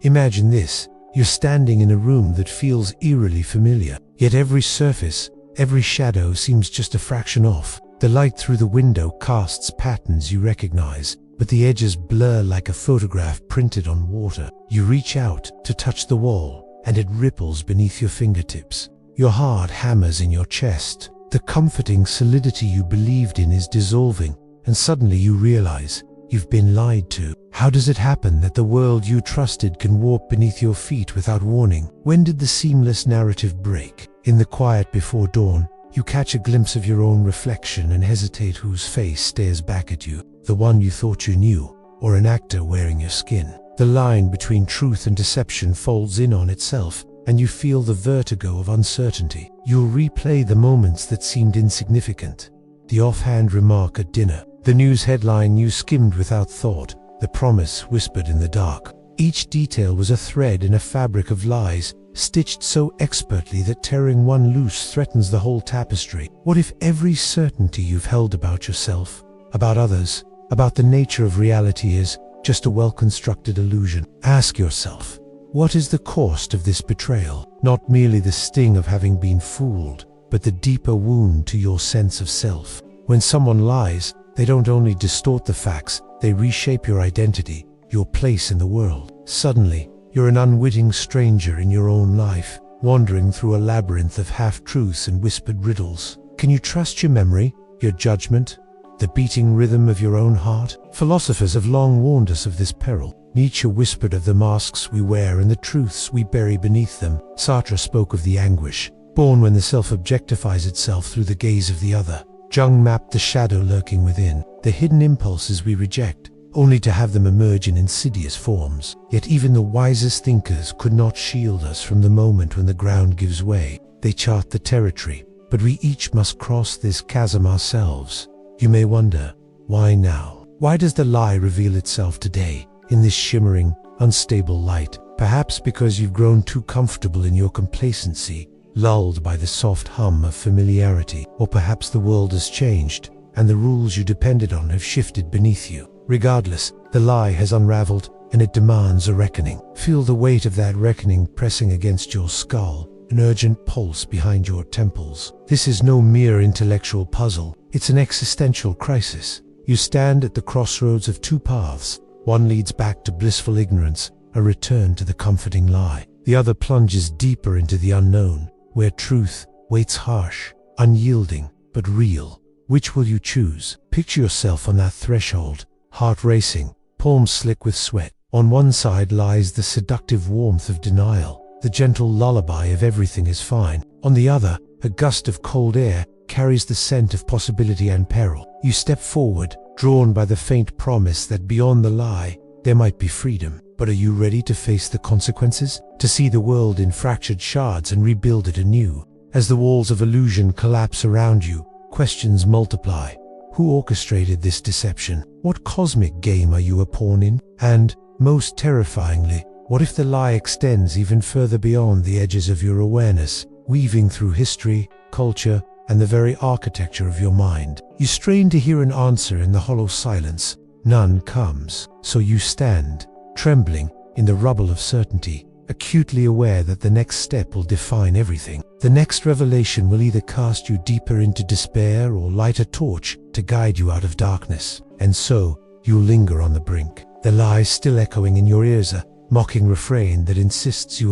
Imagine this. You're standing in a room that feels eerily familiar, yet every surface, every shadow seems just a fraction off. The light through the window casts patterns you recognize, but the edges blur like a photograph printed on water. You reach out to touch the wall, and it ripples beneath your fingertips. Your heart hammers in your chest. The comforting solidity you believed in is dissolving, and suddenly you realize you've been lied to. How does it happen that the world you trusted can warp beneath your feet without warning? When did the seamless narrative break? In the quiet before dawn, you catch a glimpse of your own reflection and hesitate whose face stares back at you, the one you thought you knew, or an actor wearing your skin. The line between truth and deception folds in on itself, and you feel the vertigo of uncertainty. You'll replay the moments that seemed insignificant. The offhand remark at dinner, the news headline you skimmed without thought, the promise whispered in the dark. Each detail was a thread in a fabric of lies, stitched so expertly that tearing one loose threatens the whole tapestry. What if every certainty you've held about yourself, about others, about the nature of reality is just a well-constructed illusion? Ask yourself, what is the cost of this betrayal? Not merely the sting of having been fooled, but the deeper wound to your sense of self. When someone lies, they don't only distort the facts, they reshape your identity, your place in the world. Suddenly, you're an unwitting stranger in your own life, wandering through a labyrinth of half-truths and whispered riddles. Can you trust your memory, your judgment, the beating rhythm of your own heart? Philosophers have long warned us of this peril. Nietzsche whispered of the masks we wear and the truths we bury beneath them. Sartre spoke of the anguish, born when the self objectifies itself through the gaze of the other. Jung mapped the shadow lurking within, the hidden impulses we reject, only to have them emerge in insidious forms. Yet even the wisest thinkers could not shield us from the moment when the ground gives way. They chart the territory, but we each must cross this chasm ourselves. You may wonder, why now? Why does the lie reveal itself today, in this shimmering, unstable light? Perhaps because you've grown too comfortable in your complacency, lulled by the soft hum of familiarity. Or perhaps the world has changed, and the rules you depended on have shifted beneath you. Regardless, the lie has unraveled, and it demands a reckoning. Feel the weight of that reckoning pressing against your skull, an urgent pulse behind your temples. This is no mere intellectual puzzle, it's an existential crisis. You stand at the crossroads of two paths. One leads back to blissful ignorance, a return to the comforting lie. The other plunges deeper into the unknown, where truth waits harsh, unyielding, but real. Which will you choose? Picture yourself on that threshold, heart racing, palms slick with sweat. On one side lies the seductive warmth of denial, the gentle lullaby of everything is fine. On the other, a gust of cold air carries the scent of possibility and peril. You step forward, drawn by the faint promise that beyond the lie, there might be freedom. But are you ready to face the consequences? To see the world in fractured shards and rebuild it anew? As the walls of illusion collapse around you, questions multiply. Who orchestrated this deception? What cosmic game are you a pawn in? And, most terrifyingly, what if the lie extends even further beyond the edges of your awareness, weaving through history, culture, and the very architecture of your mind? You strain to hear an answer in the hollow silence. None comes. So you stand, trembling in the rubble of certainty, acutely aware that the next step will define everything. The next revelation will either cast you deeper into despair or light a torch to guide you out of darkness. And so, you linger on the brink, the lie still echoing in your ears, a mocking refrain that insists you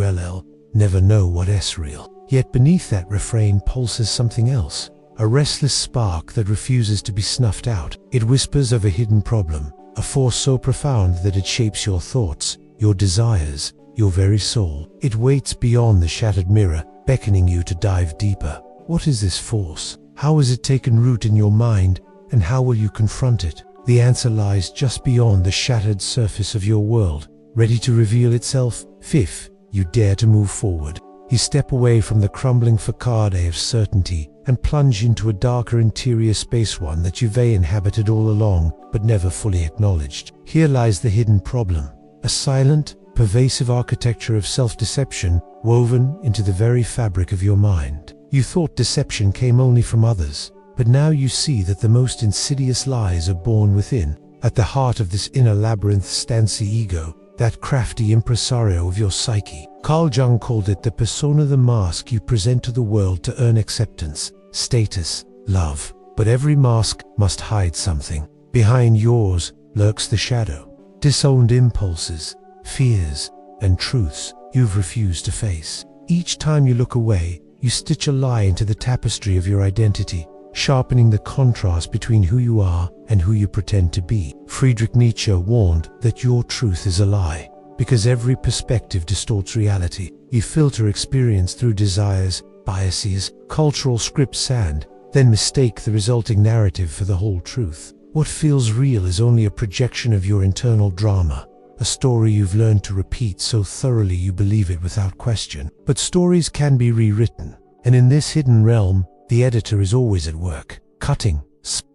never know what's real. Yet beneath that refrain pulses something else, a restless spark that refuses to be snuffed out. It whispers of a hidden problem, a force so profound that it shapes your thoughts, your desires, your very soul. It waits beyond the shattered mirror, beckoning you to dive deeper. What is this force? How has it taken root in your mind, and how will you confront it? The answer lies just beyond the shattered surface of your world, ready to reveal itself. If you dare to move forward, you step away from the crumbling facade of certainty and plunge into a darker interior space, one that you've inhabited all along, but never fully acknowledged. Here lies the hidden problem, a silent, pervasive architecture of self-deception woven into the very fabric of your mind. You thought deception came only from others, but now you see that the most insidious lies are born within. At the heart of this inner labyrinth stands the ego, that crafty impresario of your psyche. Carl Jung called it the persona, the mask you present to the world to earn acceptance, status, love. But every mask must hide something. Behind yours lurks the shadow, disowned impulses, fears, and truths you've refused to face. Each time you look away, you stitch a lie into the tapestry of your identity, sharpening the contrast between who you are and who you pretend to be. Friedrich Nietzsche warned that your truth is a lie, because every perspective distorts reality. You filter experience through desires, biases, cultural scripts, and then mistake the resulting narrative for the whole truth. What feels real is only a projection of your internal drama, a story you've learned to repeat so thoroughly you believe it without question. But stories can be rewritten, and in this hidden realm, the editor is always at work, cutting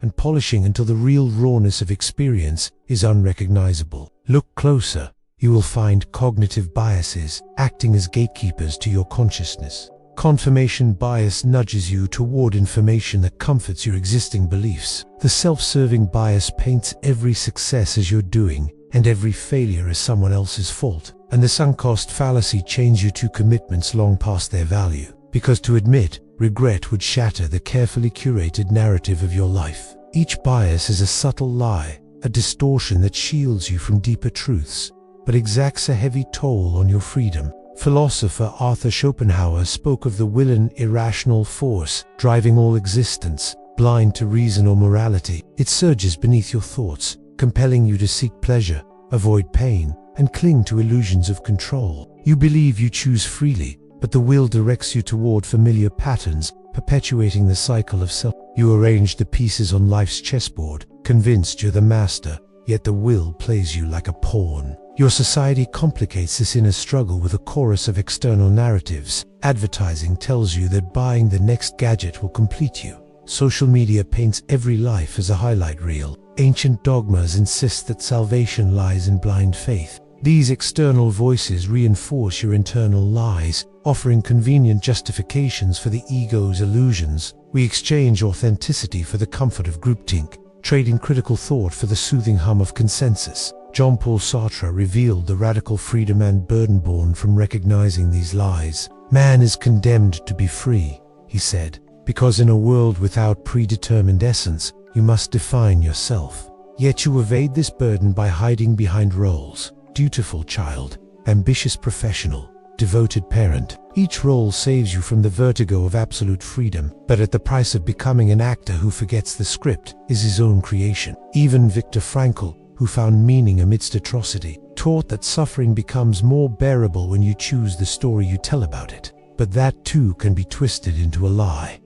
and polishing until the real rawness of experience is unrecognizable. Look closer. You will find cognitive biases acting as gatekeepers to your consciousness. Confirmation bias nudges you toward information that comforts your existing beliefs. The self-serving bias paints every success as your doing and every failure as someone else's fault. And the sunk cost fallacy chains you to commitments long past their value, because to admit regret would shatter the carefully curated narrative of your life. Each bias is a subtle lie, a distortion that shields you from deeper truths, but exacts a heavy toll on your freedom. Philosopher Arthur Schopenhauer spoke of the will, an irrational force driving all existence, blind to reason or morality. It surges beneath your thoughts, compelling you to seek pleasure, avoid pain, and cling to illusions of control. You believe you choose freely, but the will directs you toward familiar patterns, perpetuating the cycle of self. You arrange the pieces on life's chessboard, convinced you're the master, yet the will plays you like a pawn. Your society complicates this inner struggle with a chorus of external narratives. Advertising tells you that buying the next gadget will complete you. Social media paints every life as a highlight reel. Ancient dogmas insist that salvation lies in blind faith. These external voices reinforce your internal lies, offering convenient justifications for the ego's illusions. We exchange authenticity for the comfort of groupthink, trading critical thought for the soothing hum of consensus. Jean-Paul Sartre revealed the radical freedom and burden born from recognizing these lies. Man is condemned to be free, he said, because in a world without predetermined essence, you must define yourself. Yet you evade this burden by hiding behind roles: dutiful child, ambitious professional, devoted parent. Each role saves you from the vertigo of absolute freedom, but at the price of becoming an actor who forgets the script is his own creation. Even Viktor Frankl, who found meaning amidst atrocity, taught that suffering becomes more bearable when you choose the story you tell about it. But that too can be twisted into a lie.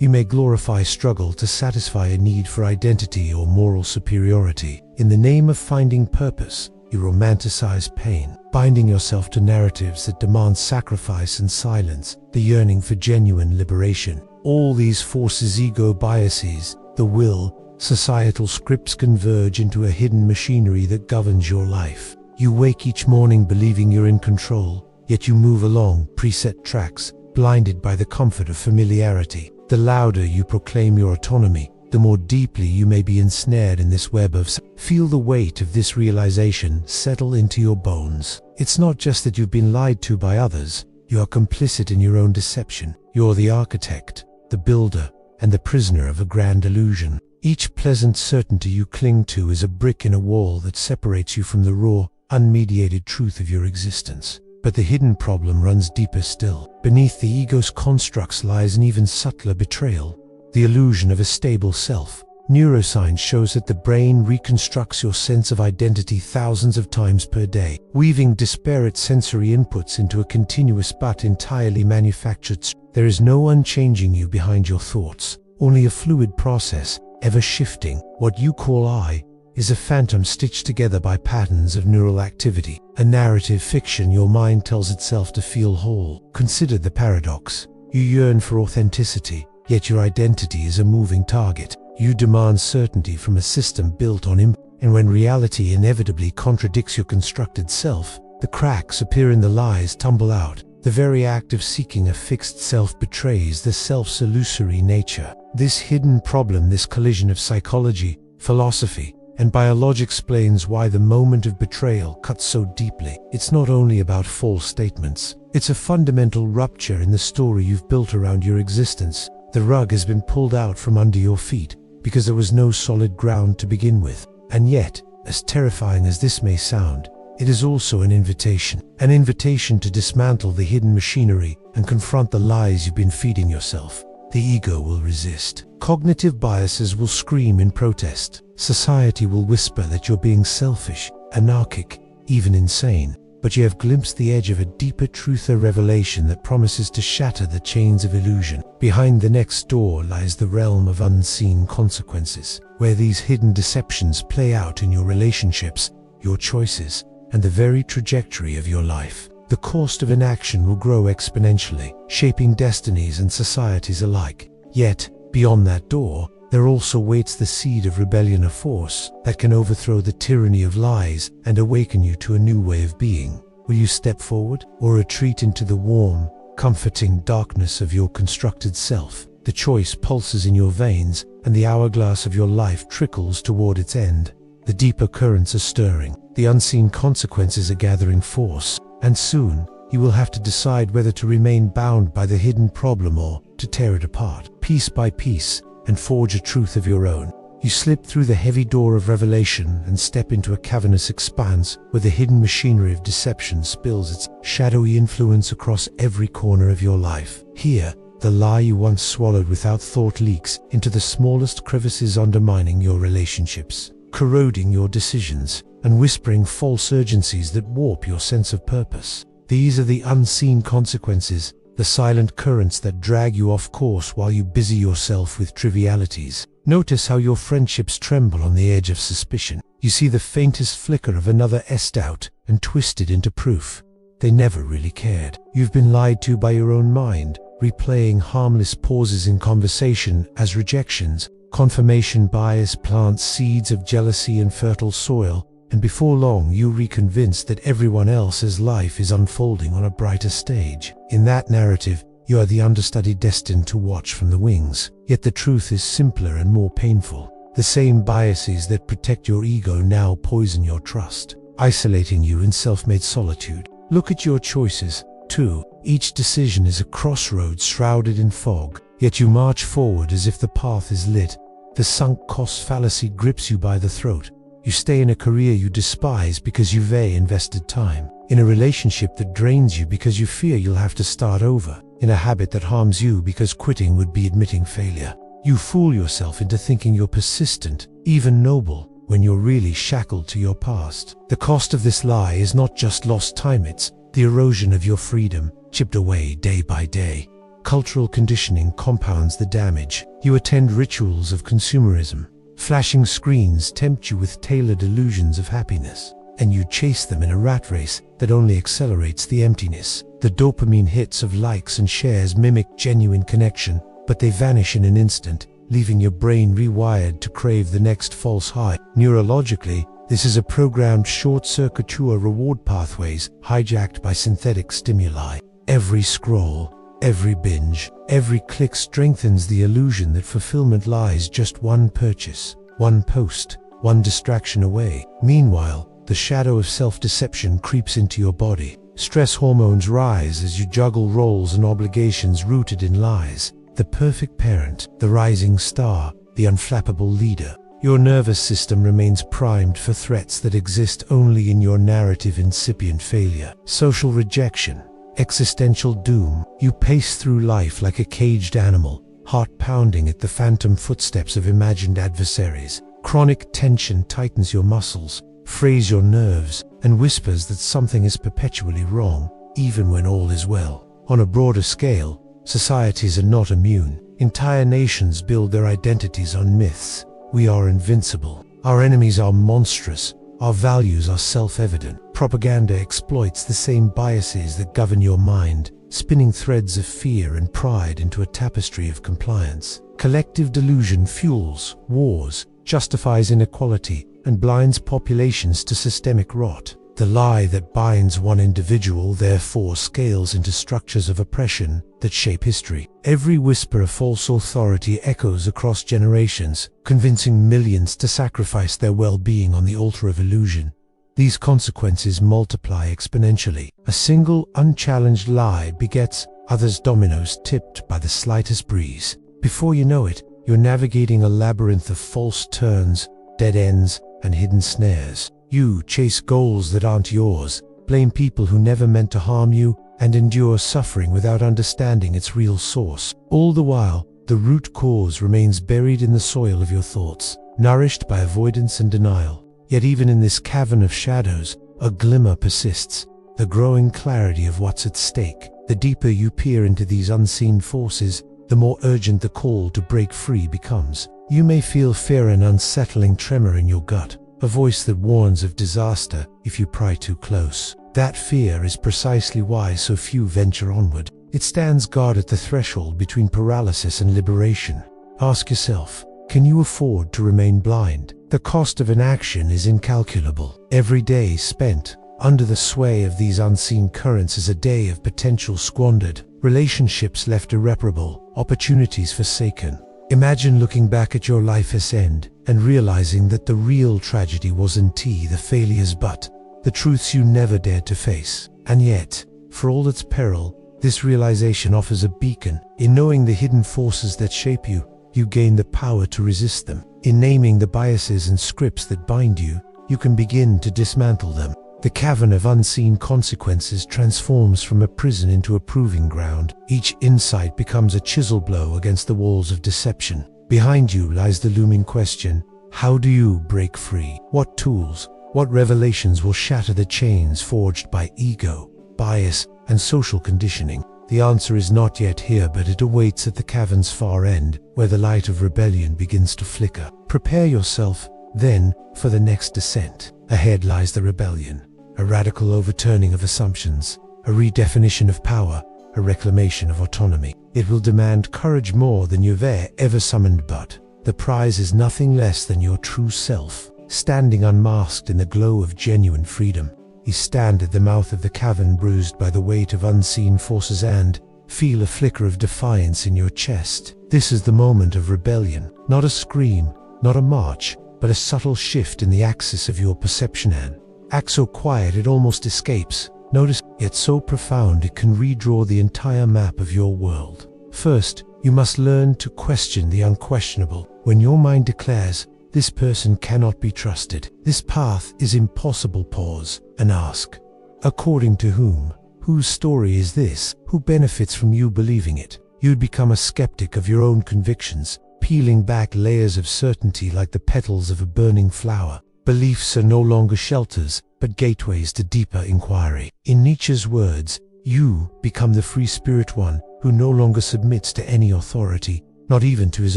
You may glorify struggle to satisfy a need for identity or moral superiority. In the name of finding purpose, you romanticize pain, binding yourself to narratives that demand sacrifice and silence, the yearning for genuine liberation. All these forces, ego biases, the will, societal scripts converge into a hidden machinery that governs your life. You wake each morning believing you're in control, yet you move along preset tracks, blinded by the comfort of familiarity. The louder you proclaim your autonomy, the more deeply you may be ensnared in this web of Feel the weight of this realization settle into your bones. It's not just that you've been lied to by others, you are complicit in your own deception. You're the architect, the builder, and the prisoner of a grand illusion. Each pleasant certainty you cling to is a brick in a wall that separates you from the raw, unmediated truth of your existence. But the hidden problem runs deeper still. Beneath the ego's constructs lies an even subtler betrayal, the illusion of a stable self. Neuroscience shows that the brain reconstructs your sense of identity thousands of times per day, weaving disparate sensory inputs into a continuous but entirely manufactured. There is no unchanging you behind your thoughts, only a fluid process, ever shifting. What you call I is a phantom stitched together by patterns of neural activity, a narrative fiction your mind tells itself to feel whole. Consider the paradox. You yearn for authenticity, yet your identity is a moving target. You demand certainty from a system built on and when reality inevitably contradicts your constructed self, the cracks appear and the lies tumble out. The very act of seeking a fixed self betrays the self's illusory nature. This hidden problem, this collision of psychology, philosophy, and biology explains why the moment of betrayal cuts so deeply. It's not only about false statements. It's a fundamental rupture in the story you've built around your existence. The rug has been pulled out from under your feet because there was no solid ground to begin with. And yet, as terrifying as this may sound, it is also an invitation to dismantle the hidden machinery and confront the lies you've been feeding yourself. The ego will resist. Cognitive biases will scream in protest. Society will whisper that you're being selfish, anarchic, even insane. But you have glimpsed the edge of a deeper truth or revelation that promises to shatter the chains of illusion. Behind the next door lies the realm of unseen consequences, where these hidden deceptions play out in your relationships, your choices, and the very trajectory of your life. The cost of inaction will grow exponentially, shaping destinies and societies alike. Yet, beyond that door, there also waits the seed of rebellion, a force that can overthrow the tyranny of lies and awaken you to a new way of being. Will you step forward or retreat into the warm, comforting darkness of your constructed self? The choice pulses in your veins, and the hourglass of your life trickles toward its end. The deeper currents are stirring, the unseen consequences are gathering force, and soon you will have to decide whether to remain bound by the hidden problem or to tear it apart, piece by piece, and forge a truth of your own. You slip through the heavy door of revelation and step into a cavernous expanse where the hidden machinery of deception spills its shadowy influence across every corner of your life. Here, the lie you once swallowed without thought leaks into the smallest crevices, undermining your relationships, corroding your decisions, and whispering false urgencies that warp your sense of purpose. These are the unseen consequences, the silent currents that drag you off course while you busy yourself with trivialities. Notice how your friendships tremble on the edge of suspicion. You see the faintest flicker of another doubt and twist it into proof. They never really cared. You've been lied to by your own mind, replaying harmless pauses in conversation as rejections. Confirmation bias plants seeds of jealousy in fertile soil, and before long you're reconvinced that everyone else's life is unfolding on a brighter stage. In that narrative, you are the understudy destined to watch from the wings. Yet the truth is simpler and more painful. The same biases that protect your ego now poison your trust, isolating you in self-made solitude. Look at your choices, too. Each decision is a crossroads shrouded in fog, yet you march forward as if the path is lit. The sunk cost fallacy grips you by the throat. You stay in a career you despise because you've invested time, in a relationship that drains you because you fear you'll have to start over, in a habit that harms you because quitting would be admitting failure. You fool yourself into thinking you're persistent, even noble, when you're really shackled to your past. The cost of this lie is not just lost time, it's the erosion of your freedom, chipped away day by day. Cultural conditioning compounds the damage. You attend rituals of consumerism. Flashing screens tempt you with tailored illusions of happiness, and you chase them in a rat race that only accelerates the emptiness. The dopamine hits of likes and shares mimic genuine connection, but they vanish in an instant, leaving your brain rewired to crave the next false high. Neurologically, this is a programmed short-circuiture reward pathways hijacked by synthetic stimuli. Every scroll, every binge, every click strengthens the illusion that fulfillment lies just one purchase, one post, one distraction away. Meanwhile, the shadow of self-deception creeps into your body. Stress hormones rise as you juggle roles and obligations rooted in lies. The perfect parent, the rising star, the unflappable leader. Your nervous system remains primed for threats that exist only in your narrative. Incipient failure, social rejection, existential doom. You pace through life like a caged animal, heart pounding at the phantom footsteps of imagined adversaries. Chronic tension tightens your muscles, frays your nerves, and whispers that something is perpetually wrong, even when all is well. On a broader scale, societies are not immune. Entire nations build their identities on myths. We are invincible. Our enemies are monstrous. Our values are self-evident. Propaganda exploits the same biases that govern your mind, spinning threads of fear and pride into a tapestry of compliance. Collective delusion fuels wars, justifies inequality, and blinds populations to systemic rot. The lie that binds one individual therefore scales into structures of oppression that shape history. Every whisper of false authority echoes across generations, convincing millions to sacrifice their well-being on the altar of illusion. These consequences multiply exponentially. A single unchallenged lie begets others, dominoes tipped by the slightest breeze. Before you know it, you're navigating a labyrinth of false turns, dead ends, and hidden snares. You chase goals that aren't yours, blame people who never meant to harm you, and endure suffering without understanding its real source. All the while, the root cause remains buried in the soil of your thoughts, nourished by avoidance and denial. Yet even in this cavern of shadows, a glimmer persists, the growing clarity of what's at stake. The deeper you peer into these unseen forces, the more urgent the call to break free becomes. You may feel fear, an unsettling tremor in your gut, a voice that warns of disaster if you pry too close. That fear is precisely why so few venture onward. It stands guard at the threshold between paralysis and liberation. Ask yourself, can you afford to remain blind? The cost of inaction is incalculable. Every day spent under the sway of these unseen currents is a day of potential squandered, relationships left irreparable, opportunities forsaken. Imagine looking back at your life's end and realizing that the real tragedy wasn't the failures but the truths you never dared to face. And yet, for all its peril, this realization offers a beacon. In knowing the hidden forces that shape you, you gain the power to resist them. In naming the biases and scripts that bind you, you can begin to dismantle them. The cavern of unseen consequences transforms from a prison into a proving ground. Each insight becomes a chisel blow against the walls of deception. Behind you lies the looming question: how do you break free? What tools, what revelations will shatter the chains forged by ego, bias, and social conditioning? The answer is not yet here, but it awaits at the cavern's far end, where the light of rebellion begins to flicker. Prepare yourself, then, for the next descent. Ahead lies the rebellion. A radical overturning of assumptions, a redefinition of power, a reclamation of autonomy. It will demand courage more than you've ever summoned, but the prize is nothing less than your true self, standing unmasked in the glow of genuine freedom. You stand at the mouth of the cavern, bruised by the weight of unseen forces, and feel a flicker of defiance in your chest. This is the moment of rebellion, not a scream, not a march, but a subtle shift in the axis of your perception. An act so quiet it almost escapes. Notice, yet so profound it can redraw the entire map of your world. First, you must learn to question the unquestionable. When your mind declares, "This person cannot be trusted. This path is impossible," pause and ask, according to whom? Whose story is this? Who benefits from you believing it? You'd become a skeptic of your own convictions, peeling back layers of certainty like the petals of a burning flower. Beliefs are no longer shelters, but gateways to deeper inquiry. In Nietzsche's words, you become the free spirit, one who no longer submits to any authority, not even to his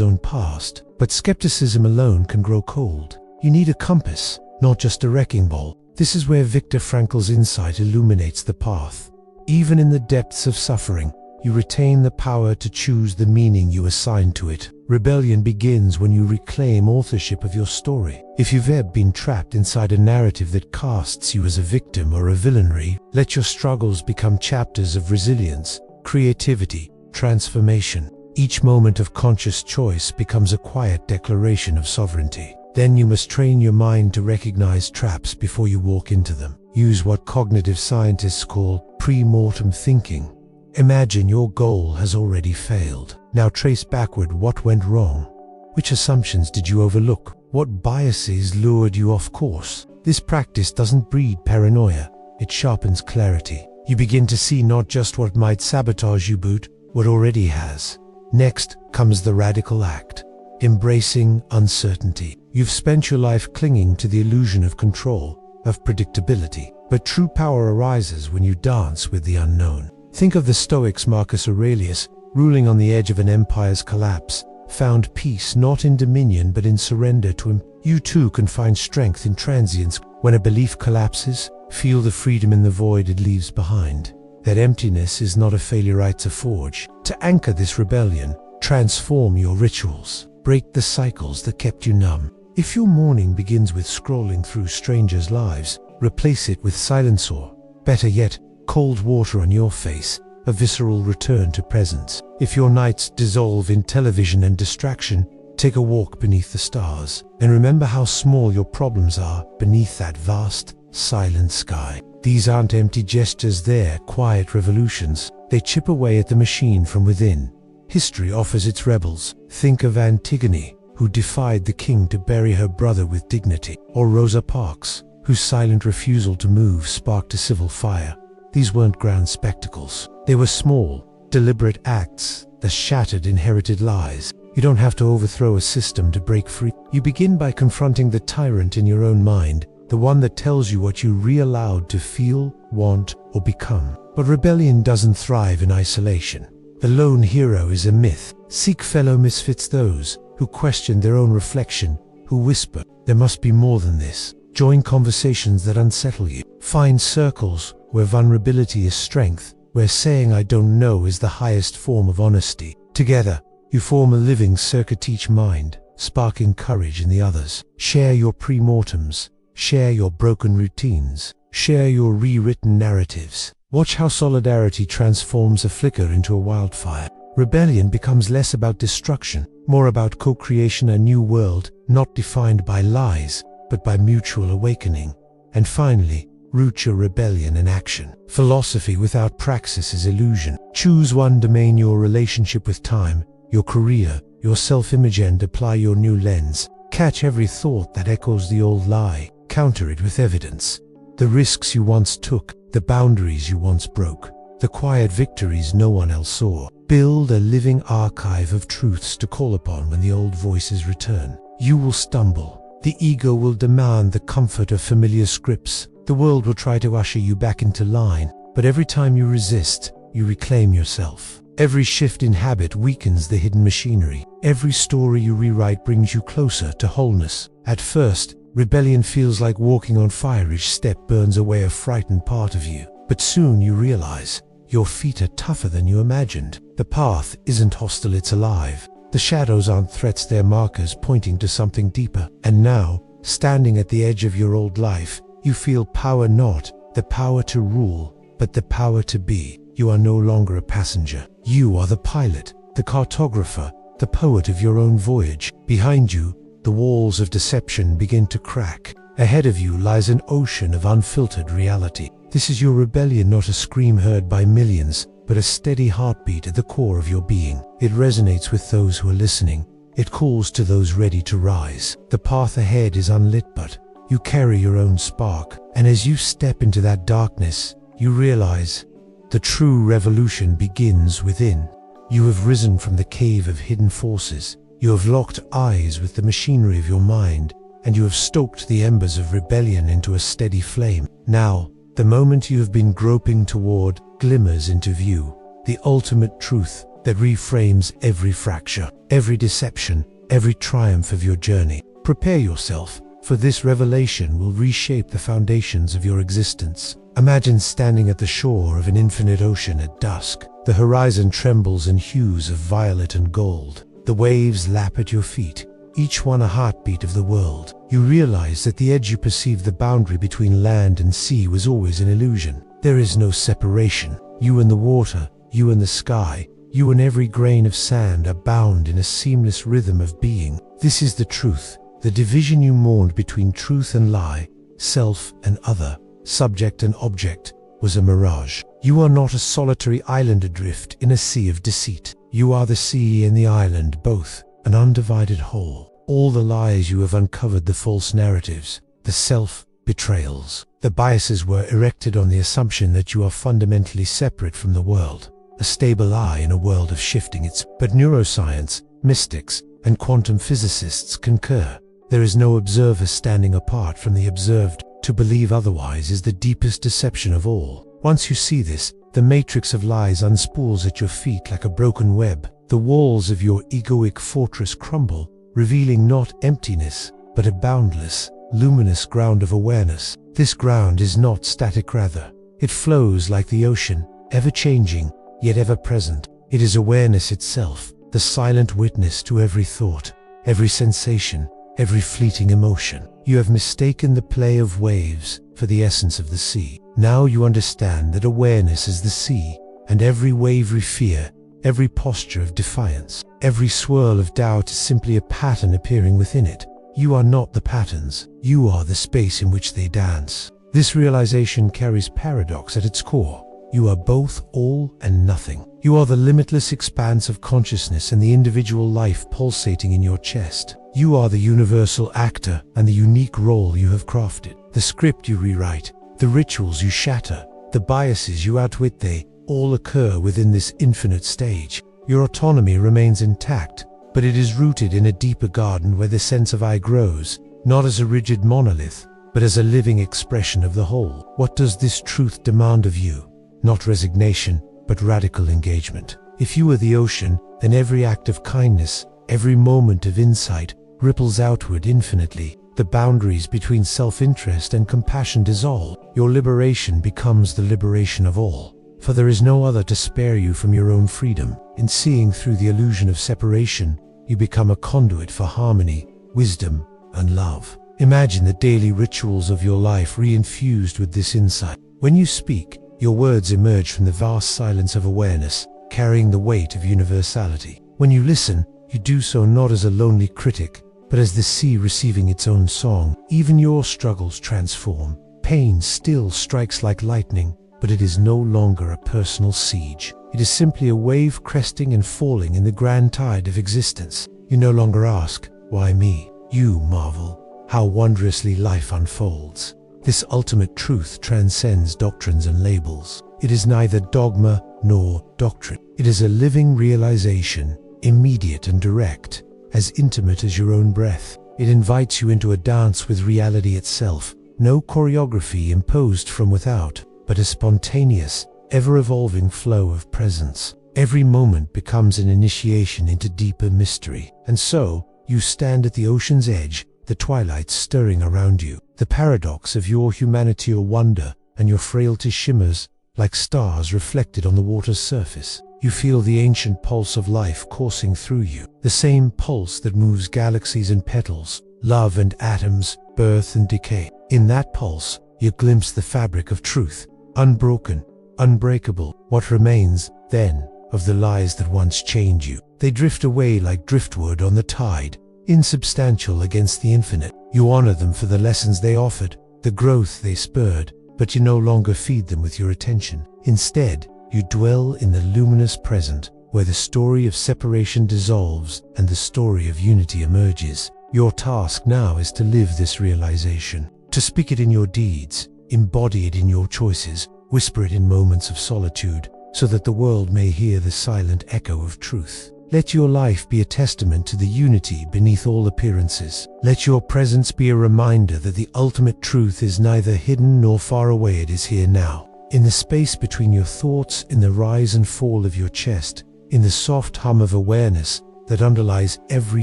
own past. But skepticism alone can grow cold. You need a compass, not just a wrecking ball. This is where Viktor Frankl's insight illuminates the path. Even in the depths of suffering, you retain the power to choose the meaning you assign to it. Rebellion begins when you reclaim authorship of your story. If you've ever been trapped inside a narrative that casts you as a victim or a villainry, let your struggles become chapters of resilience, creativity, transformation. Each moment of conscious choice becomes a quiet declaration of sovereignty. Then you must train your mind to recognize traps before you walk into them. Use what cognitive scientists call pre-mortem thinking. Imagine your goal has already failed. Now trace backward what went wrong. Which assumptions did you overlook? What biases lured you off course? This practice doesn't breed paranoia, it sharpens clarity. You begin to see not just what might sabotage you, but what already has. Next comes the radical act, embracing uncertainty. You've spent your life clinging to the illusion of control, of predictability. But true power arises when you dance with the unknown. Think of the Stoics. Marcus Aurelius, ruling on the edge of an empire's collapse, found peace not in dominion but in surrender to him. You too can find strength in transience. When a belief collapses, feel the freedom in the void it leaves behind. That emptiness is not a failure, it's a forge. To anchor this rebellion, transform your rituals. Break the cycles that kept you numb. If your morning begins with scrolling through strangers' lives, replace it with silence or, better yet, cold water on your face, a visceral return to presence. If your nights dissolve in television and distraction, take a walk beneath the stars, and remember how small your problems are beneath that vast, silent sky. These aren't empty gestures, they're quiet revolutions. They chip away at the machine from within. History offers its rebels. Think of Antigone, who defied the king to bury her brother with dignity, or Rosa Parks, whose silent refusal to move sparked a civil fire. These weren't grand spectacles. They were small, deliberate acts that shattered inherited lies. You don't have to overthrow a system to break free. You begin by confronting the tyrant in your own mind, the one that tells you what you're allowed to feel, want, or become. But rebellion doesn't thrive in isolation. The lone hero is a myth. Seek fellow misfits, those who question their own reflection, who whisper, there must be more than this. Join conversations that unsettle you. Find circles where vulnerability is strength, where saying I don't know is the highest form of honesty. Together, you form a living circuit, each mind, sparking courage in the others. Share your pre-mortems, share your broken routines, share your rewritten narratives. Watch how solidarity transforms a flicker into a wildfire. Rebellion becomes less about destruction, more about co-creation, a new world, not defined by lies, but by mutual awakening. And finally, root your rebellion in action. Philosophy without praxis is illusion. Choose one domain, your relationship with time, your career, your self-image, and apply your new lens. Catch every thought that echoes the old lie. Counter it with evidence. The risks you once took, the boundaries you once broke, the quiet victories no one else saw. Build a living archive of truths to call upon when the old voices return. You will stumble. The ego will demand the comfort of familiar scripts. The world will try to usher you back into line. But every time you resist, you reclaim yourself. Every shift in habit weakens the hidden machinery. Every story you rewrite brings you closer to wholeness. At first, rebellion feels like walking on fire. Each step burns away a frightened part of you. But soon you realize your feet are tougher than you imagined. The path isn't hostile, it's alive. The shadows aren't threats, they're markers pointing to something deeper. And now, standing at the edge of your old life, you feel power, not the power to rule, but the power to be. You are no longer a passenger. You are the pilot, the cartographer, the poet of your own voyage. Behind you, the walls of deception begin to crack. Ahead of you lies an ocean of unfiltered reality. This is your rebellion, not a scream heard by millions, but a steady heartbeat at the core of your being. It resonates with those who are listening. It calls to those ready to rise. The path ahead is unlit, but you carry your own spark. And as you step into that darkness, you realize the true revolution begins within. You have risen from the cave of hidden forces. You have locked eyes with the machinery of your mind, and you have stoked the embers of rebellion into a steady flame. Now, the moment you have been groping toward glimmers into view, the ultimate truth that reframes every fracture, every deception, every triumph of your journey. Prepare yourself, for this revelation will reshape the foundations of your existence. Imagine standing at the shore of an infinite ocean at dusk. The horizon trembles in hues of violet and gold. The waves lap at your feet, each one a heartbeat of the world. You realize that the edge you perceived, the boundary between land and sea, was always an illusion. There is no separation. You and the water, you and the sky, you and every grain of sand are bound in a seamless rhythm of being. This is the truth. The division you mourned between truth and lie, self and other, subject and object, was a mirage. You are not a solitary island adrift in a sea of deceit. You are the sea and the island, both, an undivided whole. All the lies you have uncovered, the false narratives, the self-betrayals, the biases were erected on the assumption that you are fundamentally separate from the world, a stable eye in a world of shifting. But neuroscience, mystics, and quantum physicists concur. There is no observer standing apart from the observed. To believe otherwise is the deepest deception of all. Once you see this, the matrix of lies unspools at your feet like a broken web. The walls of your egoic fortress crumble, revealing not emptiness, but a boundless, luminous ground of awareness. This ground is not static, rather. It flows like the ocean, ever-changing, yet ever-present. It is awareness itself, the silent witness to every thought, every sensation, every fleeting emotion. You have mistaken the play of waves for the essence of the sea. Now you understand that awareness is the sea, and every wavery fear, every posture of defiance, every swirl of doubt is simply a pattern appearing within it. You are not the patterns, you are the space in which they dance. This realization carries paradox at its core. You are both all and nothing. You are the limitless expanse of consciousness and the individual life pulsating in your chest. You are the universal actor and the unique role you have crafted. The script you rewrite, the rituals you shatter, the biases you outwit, they all occur within this infinite stage. Your autonomy remains intact, but it is rooted in a deeper garden where the sense of I grows, not as a rigid monolith, but as a living expression of the whole. What does this truth demand of you? Not resignation, but radical engagement. If you are the ocean, then every act of kindness, every moment of insight, ripples outward infinitely. The boundaries between self-interest and compassion dissolve. Your liberation becomes the liberation of all. For there is no other to spare you from your own freedom. In seeing through the illusion of separation, you become a conduit for harmony, wisdom, and love. Imagine the daily rituals of your life reinfused with this insight. When you speak, your words emerge from the vast silence of awareness, carrying the weight of universality. When you listen, you do so not as a lonely critic, but as the sea receiving its own song. Even your struggles transform. Pain still strikes like lightning, but it is no longer a personal siege. It is simply a wave cresting and falling in the grand tide of existence. You no longer ask, why me? You marvel, how wondrously life unfolds. This ultimate truth transcends doctrines and labels. It is neither dogma nor doctrine. It is a living realization, immediate and direct, as intimate as your own breath. It invites you into a dance with reality itself, no choreography imposed from without, but a spontaneous, ever-evolving flow of presence. Every moment becomes an initiation into deeper mystery. And so, you stand at the ocean's edge, the twilight stirring around you. The paradox of your humanity or wonder and your frailty shimmers like stars reflected on the water's surface. You feel the ancient pulse of life coursing through you, the same pulse that moves galaxies and petals, love and atoms, birth and decay. In that pulse, you glimpse the fabric of truth, unbroken, unbreakable. What remains, then, of the lies that once chained you? They drift away like driftwood on the tide, insubstantial against the infinite. You honor them for the lessons they offered, the growth they spurred, but you no longer feed them with your attention. Instead, you dwell in the luminous present, where the story of separation dissolves and the story of unity emerges. Your task now is to live this realization, to speak it in your deeds, embody it in your choices, whisper it in moments of solitude, so that the world may hear the silent echo of truth. Let your life be a testament to the unity beneath all appearances. Let your presence be a reminder that the ultimate truth is neither hidden nor far away, it is here now. In the space between your thoughts, in the rise and fall of your chest, in the soft hum of awareness that underlies every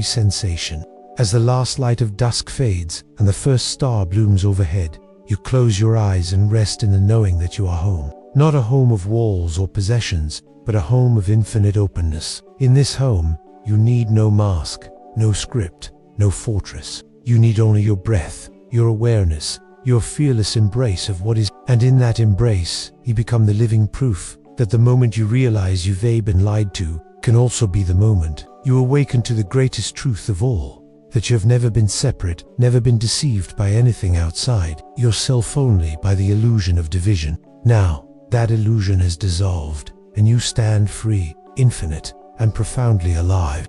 sensation. As the last light of dusk fades and the first star blooms overhead, you close your eyes and rest in the knowing that you are home. Not a home of walls or possessions, but a home of infinite openness. In this home, you need no mask, no script, no fortress. You need only your breath, your awareness, your fearless embrace of what is. And in that embrace, you become the living proof that the moment you realize you've been lied to can also be the moment you awaken to the greatest truth of all, that you have never been separate, never been deceived by anything outside yourself, only by the illusion of division. Now, that illusion has dissolved, and you stand free, infinite, and profoundly alive.